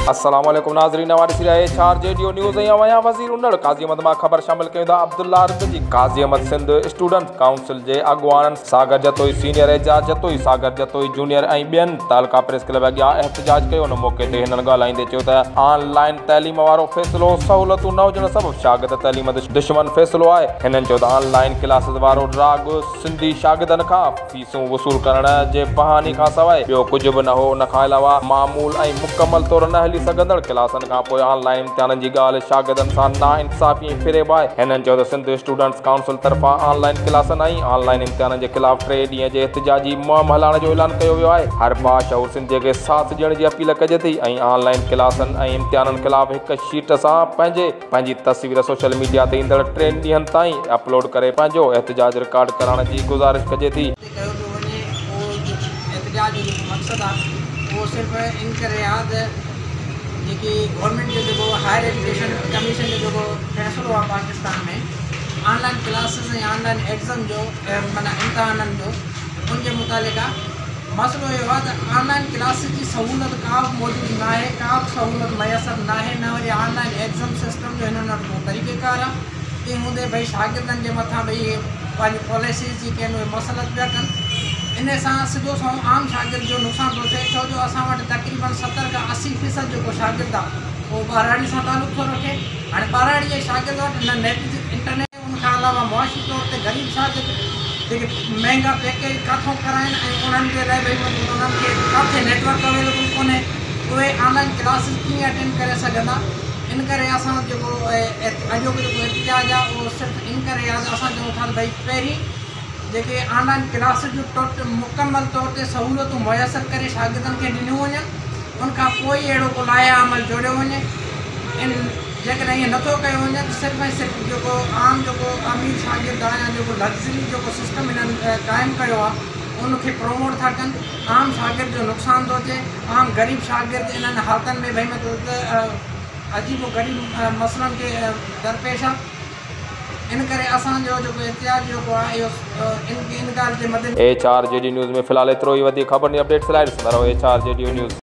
अस्सलाम वालेकुम नाज़रीन, चार जेडीओ न्यूज़ वया वज़ीर उन्नड़ काज़ी अहमद मां ख़बर शामिल कयूं अब्दुल्ला रिज़वी काज़ी अहमद सिंध स्टूडेंट काउंसिल के अगुवान सागर जतोई सीनियर एजाज जतोई सागर जतोई जूनियर ऐं ॿियनि तालका प्रेस क्लब अॻियां एहतजाज कयो। उन मौके ते हिननि ॻाल्हाईंदे चयो त ऑनलाइन तैलीम वारो फ़ैसिलो सहूलतूं न हुजण सबबि शागिर्द तैलीम दुश्मन फ़ैसिलो आहे। हिननि चयो त ऑनलाइन क्लासिस वारो राग सिंधी शागिर्दनि खां फीसूं वसूल करण जे बहाने खां सवाइ ॿियो कुझु बि न हो। उन खां अलावा मामूल ऐं मुकमल तौर न हली सघंदड़ क्लासनि खां पोइ ऑनलाइन इम्तिहाननि जी ॻाल्हि शागिर्दनि सां नाइंसाफ़ी ऐं फ़िरेब आहे। हिननि चयो त सिंध स्टूडेंट्स काउंसिल तरफ़ां ऑनलाइन क्लासनि ऐं ऑनलाइन इम्तिहाननि जे ख़िलाफ़ 3 ॾींहं जे एहतजाजी मुहिम हलाइण जो ऐलान कयो वियो आहे। हर बाशऊर सिंधीअ खे साथ ॾियण जी अपील कजे थी ऐं ऑनलाइन क्लासनि ऐं इम्तिहाननि ख़िलाफ़ हिक शीट सां पंहिंजी तस्वीर सोशल मीडिया ते ईंदड़ 3 ॾींहंनि ताईं अपलोड करे पंहिंजो एहतजाज रिकॉर्ड कराइण जी गुज़ारिश कजे थी। जी गवर्नमेंट जो हायर एजुकेशन कमीशन जो फैसलो है पाकिस्तान में ऑनलाइन क्लासेस ऑनलाइन एग्ज़ाम जो माना इम्तहान जो उनके मुतालिक मसलो ये ऑनलाइन क्लासेस की सहूलत का मौजूद ना है, का सहूलत मैसर ना है, न वरी ऑनलाइन एग्ज़ाम सिस्टम जो हिन तरीक़ेकार आहे। ये हूंदे भई शागिर्दनि जे मथां भई पंहिंजी पॉलिसीज़ जी कंहिं मसलत पिया कनि। इन सां सिधो आम शागिर्द जो नुक़सान थो थिए, छो जो असां वटि तक़रीबन 70 खां 80% जो शागिर्द आहे वो ॿाराड़ी सां तालुक़ थो रखे। हाणे ॿाराड़ी जे शागिर्द वटि न नेट इंटरनेट, उनखां अलावा मुआशी तौर ते ग़रीब शागिर्द जेके महांगा पैकेज किथां कराइनि ऐं उन्हनि जे लाइ भई उन्हनि खे किथे नेटवर्क अवेलेबल कोन्हे, उहे ऑनलाइन क्लासिस कीअं अटेंड करे सघंदा। इन करे असां जेको अॼोको जेको एहतजाज आहे उहो सिर्फ़ु इन करे आहे असां चऊं था भई पहिरीं जेके ऑनलाइन क्लासिस जो मुकमल तौर ते सहूलतूं मुयसर करे शागिर्दनि खे ॾिनियूं वञनि, उनखां पोइ अहिड़ो को लाया अमल जोड़ियो वञे। इन जेकॾहिं ईअं नथो कयो वञे त सिर्फ़ु ऐं सिर्फ़ु जेको आम जेको अमीर शागिर्द आहे या जेको लग्ज़री जेको सिस्टम हिननि क़ाइमु कयो आहे उनखे प्रमोट था कनि, आम शागिर्द जो नुक़सान थो थिए। आम ग़रीब शागिर्द इन्हनि हालतनि में भई मतिलबु अजीबो ग़रीब मसइलनि खे दरपेश आहे। इन करे असांजो जेको एहतजाज जेको आहे इहो इन ॻाल्हि जे मदे चार जेडी न्यूज़ में फ़िलहाल एतिरो ई। वधीक ख़बरनि जी अपडेट्स लाइ ॾिसंदा रहो चार जेडी न्यूज़।